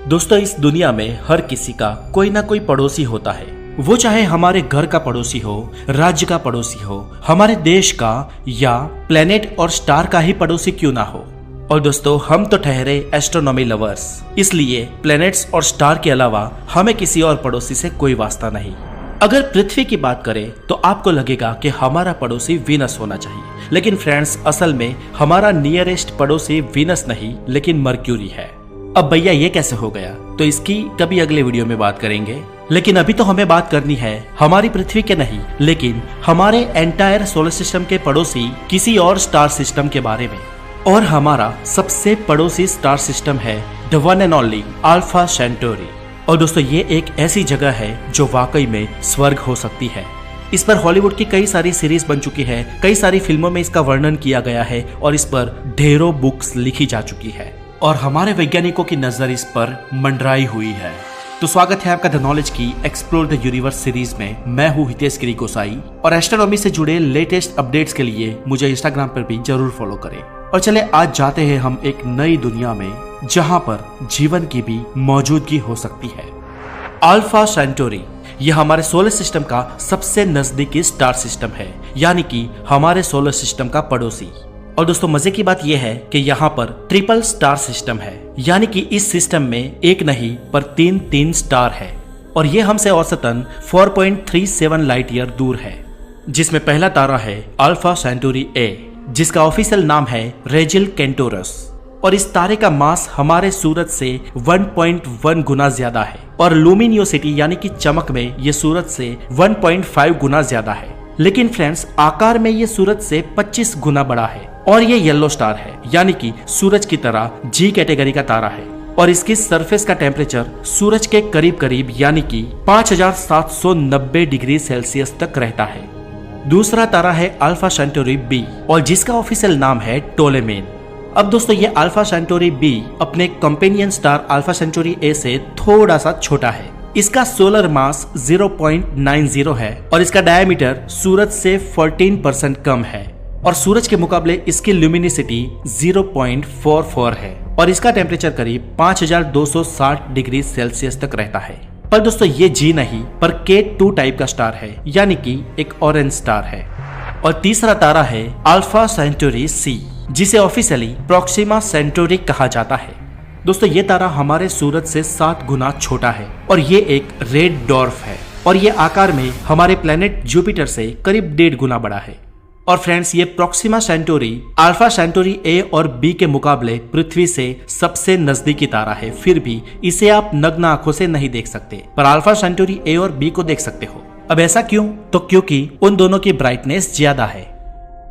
दोस्तों, इस दुनिया में हर किसी का कोई ना कोई पड़ोसी होता है। वो चाहे हमारे घर का पड़ोसी हो, राज्य का पड़ोसी हो, हमारे देश का या प्लेनेट और स्टार का ही पड़ोसी क्यों ना हो। और दोस्तों, हम तो ठहरे एस्ट्रोनॉमी लवर्स, इसलिए प्लैनेट्स और स्टार के अलावा हमें किसी और पड़ोसी से कोई वास्ता नहीं। अगर पृथ्वी की बात करें तो आपको लगेगा कि हमारा पड़ोसी वीनस होना चाहिए, लेकिन फ्रेंड्स, असल में हमारा नियरेस्ट पड़ोसी वीनस नहीं लेकिन मर्क्यूरी है। अब भैया ये कैसे हो गया, तो इसकी कभी अगले वीडियो में बात करेंगे। लेकिन अभी तो हमें बात करनी है हमारी पृथ्वी के नहीं, लेकिन हमारे एंटायर सोलर सिस्टम के पड़ोसी किसी और स्टार सिस्टम के बारे में। और हमारा सबसे पड़ोसी स्टार सिस्टम है the one and only alpha Centauri. और दोस्तों, ये एक ऐसी जगह है जो वाकई में स्वर्ग हो सकती है। इस पर हॉलीवुड की कई सारी सीरीज बन चुकी है, कई सारी फिल्मों में इसका वर्णन किया गया है और इस पर ढेरों बुक्स लिखी जा चुकी है और हमारे वैज्ञानिकों की नजर इस पर मंडराई हुई है। तो स्वागत है आपका द नॉलेज की एक्सप्लोर द यूनिवर्स सीरीज में। मैं हूँ हितेश गिरी गोसाई और एस्ट्रोनॉमी से जुड़े लेटेस्ट अपडेट्स के लिए मुझे इंस्टाग्राम पर भी जरूर फॉलो करें। और चले आज जाते हैं हम एक नई दुनिया में जहाँ पर जीवन की भी मौजूदगी हो सकती है। अल्फा सेंटोरी यह हमारे सोलर सिस्टम का सबसे नजदीकी स्टार सिस्टम है, यानी कि हमारे सोलर सिस्टम का पड़ोसी। और दोस्तों, मजे की बात यह है कि यहाँ पर ट्रिपल स्टार सिस्टम है, यानी कि इस सिस्टम में एक नहीं पर तीन स्टार है और ये हमसे औसतन 4.37 लाइट ईयर दूर है। जिसमें पहला तारा है अल्फा सेंटोरी ए, जिसका ऑफिशियल नाम है रेजिल केंटोरस। और इस तारे का मास हमारे सूरज से 1.1 गुना ज्यादा है और लुमिनियोसिटी यानी कि चमक में ये सूरज से 1.5 गुना ज्यादा है। लेकिन फ्रेंड्स, आकार में ये सूरज से 25 गुना बड़ा है और ये येलो स्टार है, यानी कि सूरज की तरह जी कैटेगरी का तारा है। और इसकी सरफेस का टेम्परेचर सूरज के करीब करीब यानी कि 5790 डिग्री सेल्सियस तक रहता है। दूसरा तारा है अल्फा सेंटोरी बी और जिसका ऑफिशियल नाम है टोलेमेन। अब दोस्तों, ये अल्फा सेंटोरी बी अपने कंपेनियन स्टार अल्फा सेंटोरी ए से थोड़ा सा छोटा है। इसका सोलर मास 0.90 है और इसका डायमीटर सूरज से 14% कम है और सूरज के मुकाबले इसकी ल्यूमिनिसिटी 0.44 है और इसका टेम्परेचर करीब 5260 डिग्री सेल्सियस तक रहता है। पर दोस्तों, ये जी नहीं पर K2 टाइप का स्टार है, यानी कि एक ऑरेंज स्टार है। और तीसरा तारा है अल्फा सेंटोरी सी, जिसे ऑफिशियली प्रोक्सिमा सेंटोरी कहा जाता है। दोस्तों, ये तारा हमारे सूरज से 7 गुना छोटा है और ये एक रेड डॉर्फ है और ये आकार में हमारे प्लेनेट जुपिटर से करीब 1.5 गुना बड़ा है। और फ्रेंड्स, ये प्रोक्सिमा सेंटोरी अल्फा सेंटोरी ए और बी के मुकाबले पृथ्वी से सबसे नजदीकी तारा है। फिर भी इसे आप नग्न आंखों से नहीं देख सकते, पर अल्फा सेंटोरी ए और बी को देख सकते हो। अब ऐसा क्यों? तो क्योंकि उन दोनों की ब्राइटनेस ज्यादा है।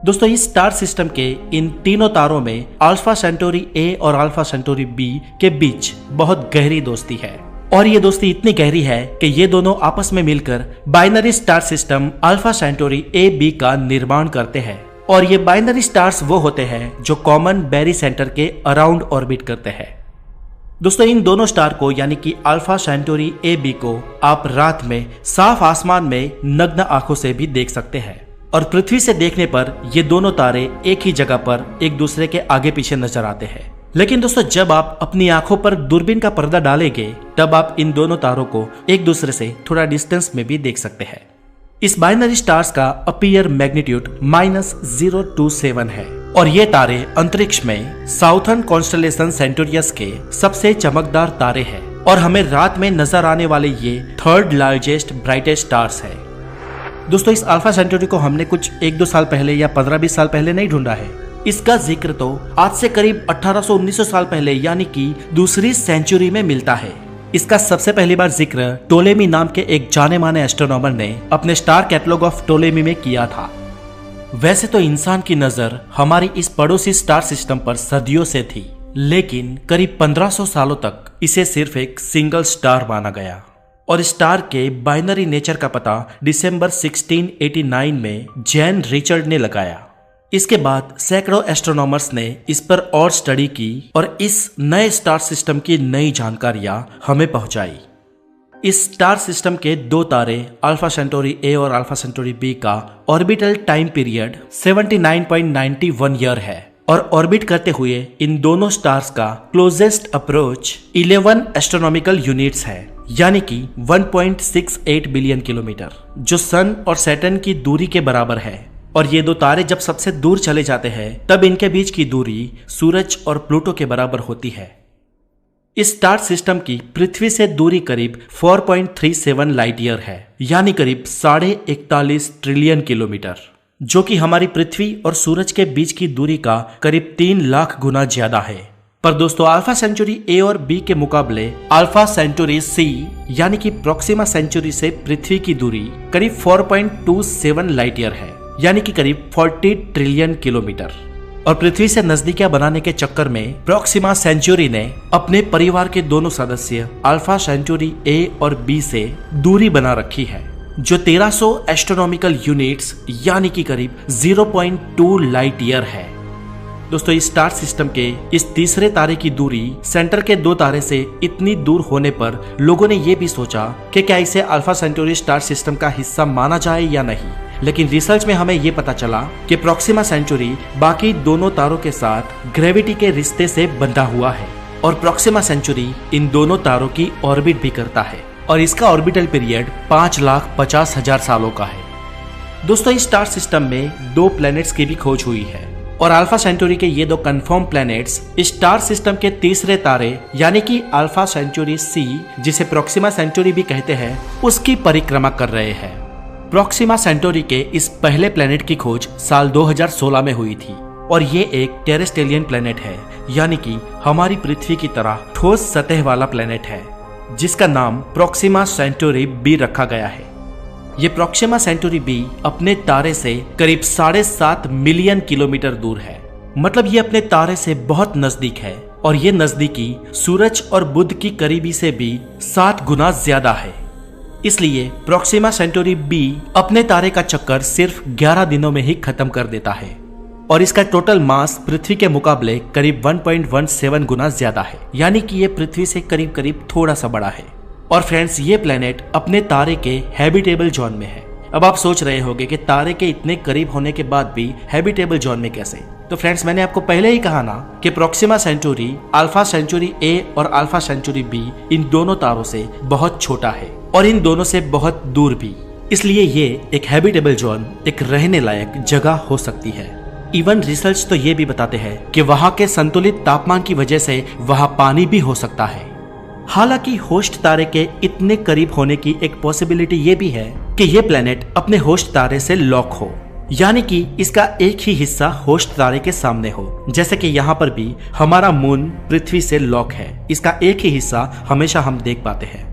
दोस्तों, इस स्टार सिस्टम के इन तीनों तारों में अल्फा सेंटोरी ए और अल्फा सेंटोरी बी के बीच बहुत गहरी दोस्ती है और ये दोस्ती इतनी गहरी है कि ये दोनों आपस में मिलकर binary star system Alpha Centauri A B का निर्माण करते हैं। और ये बाइनरी स्टार्स वो होते हैं जो कॉमन बेरी सेंटर के अराउंड ऑर्बिट करते हैं। दोस्तों, इन दोनों स्टार को यानी कि अल्फा सेंटोरी ए बी को आप रात में साफ आसमान में नग्न आंखों से भी देख सकते हैं और पृथ्वी से देखने पर ये दोनों तारे एक ही जगह पर एक दूसरे के आगे पीछे नजर आते हैं। लेकिन दोस्तों, जब आप अपनी आंखों पर दूरबीन का पर्दा डालेंगे तब आप इन दोनों तारों को एक दूसरे से थोड़ा डिस्टेंस में भी देख सकते हैं। इस बाइनरी स्टार्स का अपीयर मैग्नीट्यूड -027 है और ये तारे अंतरिक्ष में साउथर्न कॉन्स्टेलेशन सेंटोरियस के सबसे चमकदार तारे हैं और हमें रात में नजर आने वाले ये 3rd लार्जेस्ट ब्राइटेस्ट स्टार्स है। दोस्तों, इस अल्फा सेंटोरी को हमने कुछ 1-2 साल पहले या 15-20 साल पहले नहीं ढूंढा है। इसका जिक्र तो आज से करीब 1800-1900 साल पहले यानी कि दूसरी सेंचुरी में मिलता है। इसका सबसे पहली बार जिक्र टोलेमी नाम के एक जाने माने एस्ट्रोनॉमर ने अपने स्टार कैटलॉग ऑफ टोलेमी में किया था। वैसे तो इंसान की नजर हमारी इस पड़ोसी स्टार सिस्टम पर सदियों से थी, लेकिन करीब 1500 सालों तक इसे सिर्फ एक सिंगल स्टार माना गया और स्टार के बाइनरी नेचर का पता दिसंबर 1689 में जैन रिचर्ड ने लगाया। इसके बाद सैकड़ों एस्ट्रोनॉमर्स ने इस पर और स्टडी की और इस नए स्टार सिस्टम की नई जानकारियां हमें पहुंचाई। इस स्टार सिस्टम के 2 तारे अल्फा सेंटोरी ए और अल्फा सेंटोरी बी का ऑर्बिटल टाइम पीरियड 79.91 ईयर है और ऑर्बिट करते हुए इन दोनों स्टार्स का क्लोजेस्ट अप्रोच 11 एस्ट्रोनॉमिकल यूनिट्स है, यानी कि 1.68 बिलियन किलोमीटर, जो सन और सैटर्न की दूरी के बराबर है। और ये दो तारे जब सबसे दूर चले जाते हैं तब इनके बीच की दूरी सूरज और प्लूटो के बराबर होती है। इस स्टार सिस्टम की पृथ्वी से दूरी करीब 4.37 लाइट ईयर है, यानी करीब 41.5 ट्रिलियन किलोमीटर, जो कि हमारी पृथ्वी और सूरज के बीच की दूरी का करीब 3 लाख गुना ज्यादा है। पर दोस्तों अल्फा सेंचुरी ए और बी के मुकाबले अल्फा सेंचुरी सी यानी कि प्रॉक्सिमा सेंचुरी से पृथ्वी की दूरी करीब 4.27 लाइट ईयर है, यानी कि करीब 40 ट्रिलियन किलोमीटर। और पृथ्वी से नजदीकियां बनाने के चक्कर में प्रॉक्सिमा सेंचुरी ने अपने परिवार के दोनों सदस्य अल्फा सेंचुरी ए और बी से दूरी बना रखी है, जो 1300 एस्ट्रोनॉमिकल यूनिट्स यानी कि करीब 0.2 लाइट ईयर है। दोस्तों इस स्टार सिस्टम के इस तीसरे तारे की दूरी सेंटर के दो तारे से इतनी दूर होने पर लोगों ने यह भी सोचा कि क्या इसे अल्फा सेंचुरी स्टार सिस्टम का हिस्सा माना जाए या नहीं, लेकिन रिसर्च में हमें यह पता चला कि प्रॉक्सिमा सेंचुरी बाकी दोनों तारों के साथ ग्रेविटी के रिश्ते से बंधा हुआ है और प्रॉक्सिमा सेंचुरी इन दोनों तारों की ऑर्बिट भी करता है और इसका ऑर्बिटल पीरियड 5,50,000 सालों का है। दोस्तों इस स्टार सिस्टम में 2 प्लैनेट्स की भी खोज हुई है और अल्फा सेंचुरी के ये 2 कंफर्म प्लैनेट्स इस स्टार सिस्टम के तीसरे तारे यानी कि अल्फा सेंचुरी सी, जिसे प्रॉक्सिमा सेंचुरी भी कहते हैं, उसकी परिक्रमा कर रहे हैं। प्रॉक्सिमा सेंटोरी के इस पहले प्लेनेट की खोज साल 2016 में हुई थी और ये एक टेरेस्ट्रियन प्लेनेट है, यानी कि हमारी पृथ्वी की तरह ठोस सतह वाला प्लेनेट है, जिसका नाम प्रॉक्सिमा सेंटोरी बी रखा गया है। ये प्रॉक्सिमा सेंटोरी बी अपने तारे से करीब 7.5 मिलियन किलोमीटर दूर है, मतलब ये अपने तारे से बहुत नजदीक है और ये नजदीकी सूरज और बुध की करीबी से भी 7 गुना ज्यादा है। इसलिए प्रॉक्सिमा सेंटोरी बी अपने तारे का चक्कर सिर्फ 11 दिनों में ही खत्म कर देता है और इसका टोटल मास पृथ्वी के मुकाबले करीब 1.17 गुना ज्यादा है, यानी कि ये पृथ्वी से करीब करीब थोड़ा सा बड़ा है। और फ्रेंड्स ये प्लेनेट अपने तारे के हैबिटेबल जोन में है। अब आप सोच रहे होंगे कि तारे के इतने करीब होने के बाद भी हैबिटेबल जोन में कैसे? तो फ्रेंड्स मैंने आपको पहले ही कहा ना कि Proxima Centauri Alpha Centauri A और अल्फा सेंचुरी बी इन दोनों तारों से बहुत छोटा है और इन दोनों से बहुत दूर भी, इसलिए ये एक हैबिटेबल जोन, एक रहने लायक जगह हो सकती है। इवन रिसर्च तो ये भी बताते हैं कि वहाँ के संतुलित तापमान की वजह से वहाँ पानी भी हो सकता है। हालांकि होस्ट तारे के इतने करीब होने की एक पॉसिबिलिटी ये भी है कि ये प्लेनेट अपने होस्ट तारे से लॉक हो, यानी कि इसका एक ही हिस्सा होस्ट तारे के सामने हो, जैसे कि यहाँ पर भी हमारा मून पृथ्वी से लॉक है, इसका एक ही हिस्सा हमेशा हम देख पाते हैं।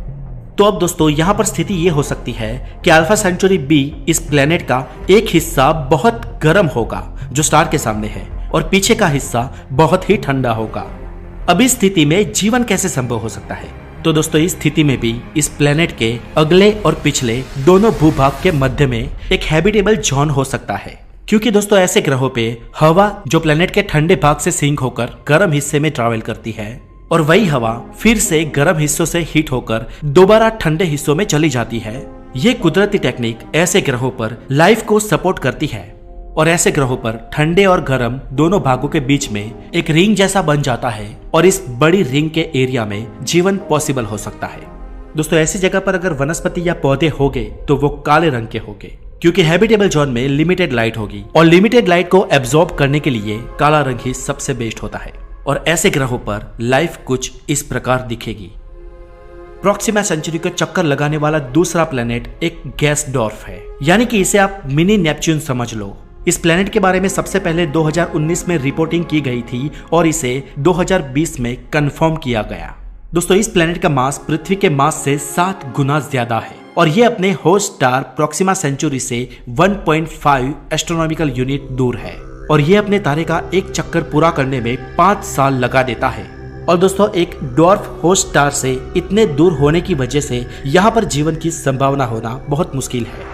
तो अब दोस्तों यहाँ पर स्थिति ये हो सकती है कि अल्फा सेंचुरी बी इस प्लेनेट का एक हिस्सा बहुत गर्म होगा जो स्टार के सामने है और पीछे का हिस्सा बहुत ही ठंडा होगा। अब इस स्थिति में जीवन कैसे संभव हो सकता है? तो दोस्तों इस स्थिति में भी इस प्लेनेट के अगले और पिछले दोनों भूभाग के मध्य में एक हैबिटेबल जोन हो सकता है, क्योंकि दोस्तों ऐसे ग्रहों पे हवा जो प्लेनेट के ठंडे भाग से सिंक होकर गर्म हिस्से में ट्रैवल करती है और वही हवा फिर से गर्म हिस्सों से हीट होकर दोबारा ठंडे हिस्सों में चली जाती है। ये कुदरती टेक्निक ऐसे ग्रहों पर लाइफ को सपोर्ट करती है और ऐसे ग्रहों पर ठंडे और गर्म दोनों भागों के बीच में एक रिंग जैसा बन जाता है और इस बड़ी रिंग के एरिया में जीवन पॉसिबल हो सकता है। दोस्तों ऐसी जगह पर अगर वनस्पति या पौधे होंगे तो वो काले रंग के होंगे, क्योंकि हैबिटेबल जोन में लिमिटेड लाइट होगी और लिमिटेड लाइट को एब्जॉर्ब करने के लिए काला रंग ही सबसे बेस्ट होता है और ऐसे ग्रहों पर लाइफ कुछ इस प्रकार दिखेगी। प्रॉक्सिमा सेंचुरी को चक्कर लगाने वाला दूसरा प्लेनेट एक गैस डॉर्फ है, यानी कि इसे आप मिनी नेपच्यून समझ लो। इस प्लेनेट के बारे में सबसे पहले 2019 में रिपोर्टिंग की गई थी और इसे 2020 में कंफर्म किया गया। दोस्तों इस प्लेनेट का मास पृथ्वी के मास से 7 गुना ज्यादा है और ये अपने होस्ट स्टार प्रॉक्सिमा सेंचुरी से 1.5 एस्ट्रोनॉमिकल यूनिट दूर है और ये अपने तारे का एक चक्कर पूरा करने में 5 साल लगा देता है। और दोस्तों एक डॉर्फ होस्ट स्टार से इतने दूर होने की वजह से यहाँ पर जीवन की संभावना होना बहुत मुश्किल है।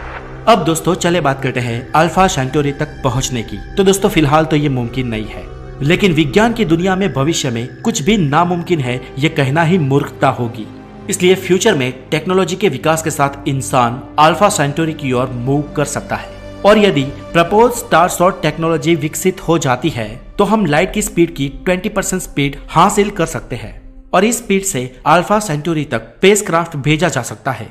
अब दोस्तों चले बात करते हैं अल्फा सेंटोरी तक पहुंचने की। तो दोस्तों फिलहाल तो ये मुमकिन नहीं है, लेकिन विज्ञान की दुनिया में भविष्य में कुछ भी नामुमकिन है ये कहना ही मूर्खता होगी। इसलिए फ्यूचर में टेक्नोलॉजी के विकास के साथ इंसान अल्फा सेंटोरी की ओर मूव कर सकता है और यदि प्रपोज स्टार शॉट टेक्नोलॉजी विकसित हो जाती है तो हम लाइट की स्पीड की 20% स्पीड हासिल कर सकते हैं और इस स्पीड से अल्फा सेंचुरी तक स्पेसक्राफ्ट भेजा जा सकता है।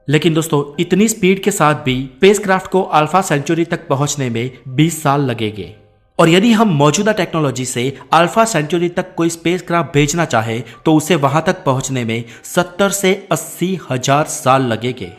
लेकिन दोस्तों इतनी स्पीड के साथ भी स्पेसक्राफ्ट को अल्फा सेंचुरी तक पहुंचने में 20 साल लगेंगे और यदि हम मौजूदा टेक्नोलॉजी से अल्फा सेंचुरी तक कोई स्पेसक्राफ्ट भेजना चाहे तो उसे वहां तक पहुंचने में 70 से 80 हजार साल लगेंगे।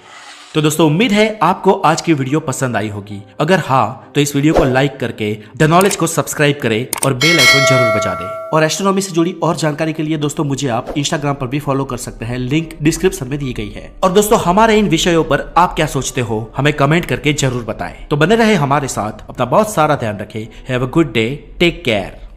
तो दोस्तों उम्मीद है आपको आज की वीडियो पसंद आई होगी। अगर हाँ तो इस वीडियो को लाइक करके द नॉलेज को सब्सक्राइब करें और बेल आइकन जरूर बजा दें। और एस्ट्रोनॉमी से जुड़ी और जानकारी के लिए दोस्तों मुझे आप इंस्टाग्राम पर भी फॉलो कर सकते हैं, लिंक डिस्क्रिप्शन में दी गई है। और दोस्तों हमारे इन विषयों पर आप क्या सोचते हो हमें कमेंट करके जरूर बताएं। तो बने रहे हमारे साथ, अपना बहुत सारा ध्यान रखें। Have a good day, take care.